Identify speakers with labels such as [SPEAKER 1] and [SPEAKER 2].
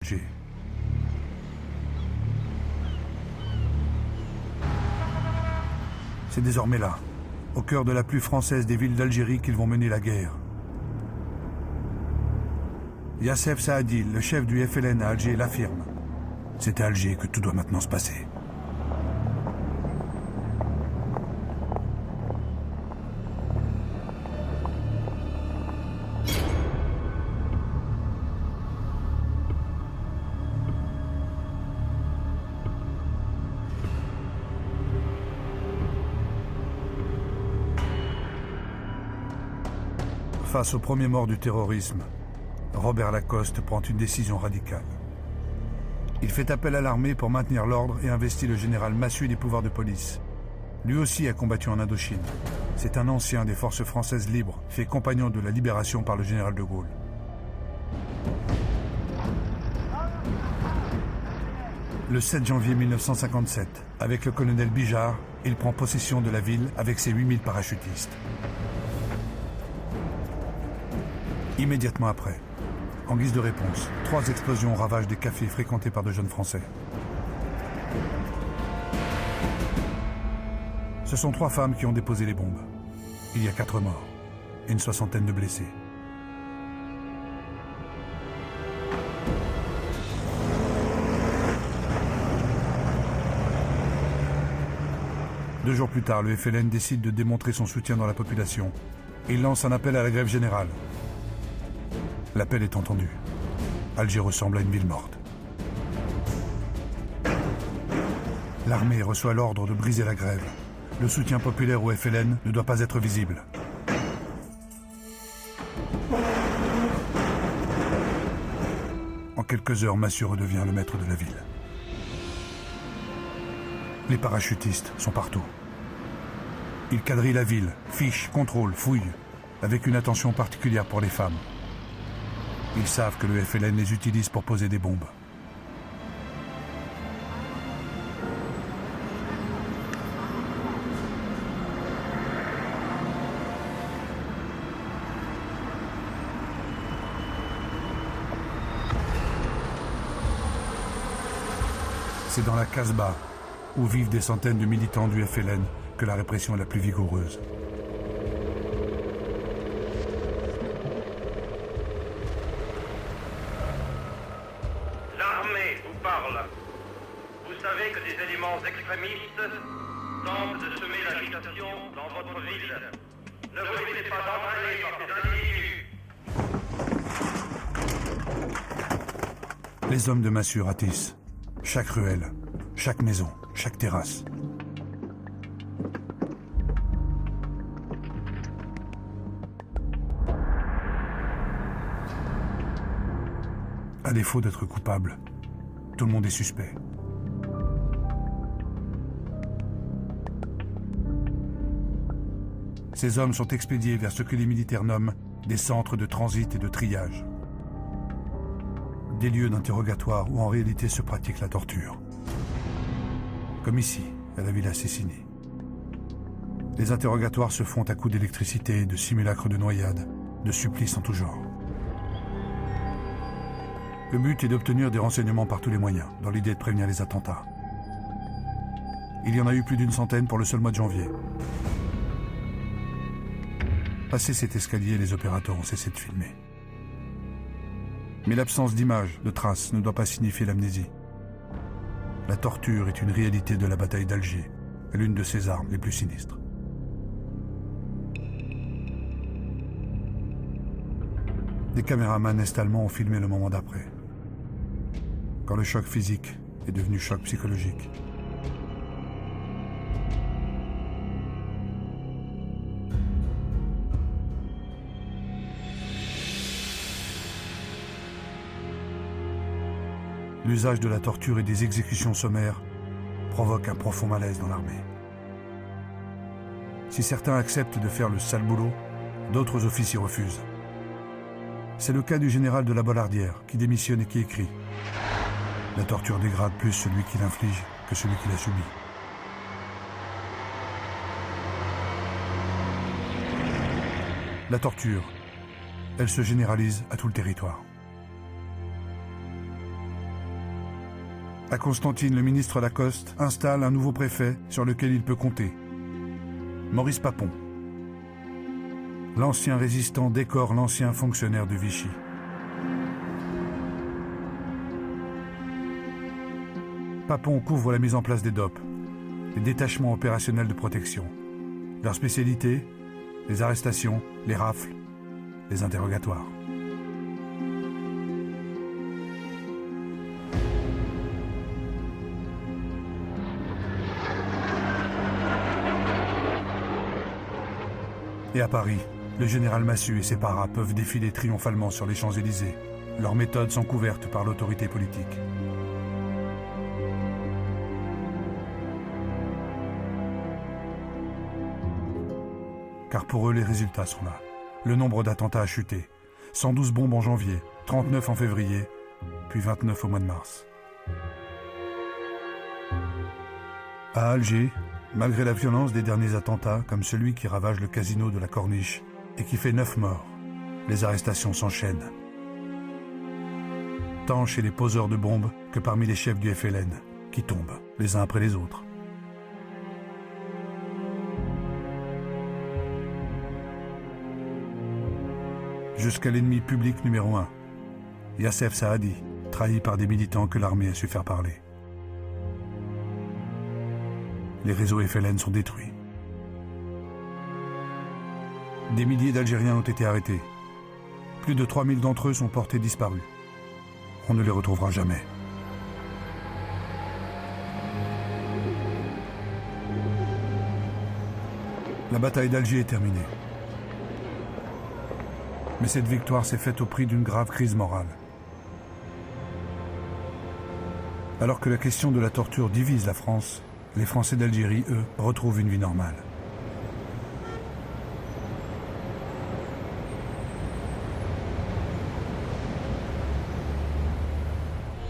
[SPEAKER 1] Alger. C'est désormais là, au cœur de la plus française des villes d'Algérie, qu'ils vont mener la guerre. Yassef Saadil, le chef du FLN à Alger, l'affirme. C'est à Alger que tout doit maintenant se passer. Face aux premiers morts du terrorisme, Robert Lacoste prend une décision radicale. Il fait appel à l'armée pour maintenir l'ordre et investit le général Massu des pouvoirs de police. Lui aussi a combattu en Indochine. C'est un ancien des forces françaises libres, fait compagnon de la libération par le général de Gaulle. Le 7 janvier 1957, avec le colonel Bijard, il prend possession de la ville avec ses 8000 parachutistes. Immédiatement après, en guise de réponse, 3 explosions ravagent des cafés fréquentés par de jeunes Français. Ce sont 3 femmes qui ont déposé les bombes. Il y a 4 morts et une 60aine de blessés. Deux jours plus tard, le FLN décide de démontrer son soutien dans la population. Il lance un appel à la grève générale. L'appel est entendu. Alger ressemble à une ville morte. L'armée reçoit l'ordre de briser la grève. Le soutien populaire au FLN ne doit pas être visible. En quelques heures, Massu redevient le maître de la ville. Les parachutistes sont partout. Ils quadrillent la ville, fichent, contrôlent, fouillent, avec une attention particulière pour les femmes. Ils savent que le FLN les utilise pour poser des bombes. C'est dans la Casbah, où vivent des centaines de militants du FLN, que la répression est la plus vigoureuse.
[SPEAKER 2] L'armée vous parle. Vous savez que des éléments extrémistes tentent de semer l'agitation dans votre ville. Ne vous laissez pas entraîner par ces individus.
[SPEAKER 1] Les hommes de Massu ratissent. Chaque ruelle, chaque maison, chaque terrasse. À défaut d'être coupable, tout le monde est suspect. Ces hommes sont expédiés vers ce que les militaires nomment des centres de transit et de triage. Des lieux d'interrogatoire où en réalité se pratique la torture. Comme ici, à la Villa Cecchini. Les interrogatoires se font à coups d'électricité, de simulacres de noyade, de supplices en tout genre. Le but est d'obtenir des renseignements par tous les moyens, dans l'idée de prévenir les attentats. Il y en a eu plus d'une centaine pour le seul mois de janvier. Passé cet escalier, les opérateurs ont cessé de filmer. Mais l'absence d'images, de traces, ne doit pas signifier l'amnésie. La torture est une réalité de la bataille d'Alger, l'une de ses armes les plus sinistres. Des caméramans est-allemands ont filmé le moment d'après, quand le choc physique est devenu choc psychologique. L'usage de la torture et des exécutions sommaires provoque un profond malaise dans l'armée. Si certains acceptent de faire le sale boulot, d'autres officiers refusent. C'est le cas du général de la Bollardière, qui démissionne et qui écrit « La torture dégrade plus celui qui l'inflige que celui qui la subit. » La torture, elle se généralise à tout le territoire. À Constantine, le ministre Lacoste installe un nouveau préfet sur lequel il peut compter. Maurice Papon. L'ancien résistant décore l'ancien fonctionnaire de Vichy. Papon couvre la mise en place des DOP, les détachements opérationnels de protection. Leur spécialité, les arrestations, les rafles, les interrogatoires. Et à Paris, le général Massu et ses paras peuvent défiler triomphalement sur les Champs-Élysées. Leurs méthodes sont couvertes par l'autorité politique. Car pour eux, les résultats sont là. Le nombre d'attentats a chuté. 112 bombes en janvier, 39 en février, puis 29 au mois de mars. À Alger, malgré la violence des derniers attentats, comme celui qui ravage le casino de la Corniche et qui fait 9 morts, les arrestations s'enchaînent. Tant chez les poseurs de bombes que parmi les chefs du FLN, qui tombent les uns après les autres. Jusqu'à l'ennemi public numéro 1, Yassef Saadi, trahi par des militants que l'armée a su faire parler. Les réseaux FLN sont détruits. Des milliers d'Algériens ont été arrêtés. Plus de 3000 d'entre eux sont portés disparus. On ne les retrouvera jamais. La bataille d'Alger est terminée. Mais cette victoire s'est faite au prix d'une grave crise morale. Alors que la question de la torture divise la France, les Français d'Algérie, eux, retrouvent une vie normale.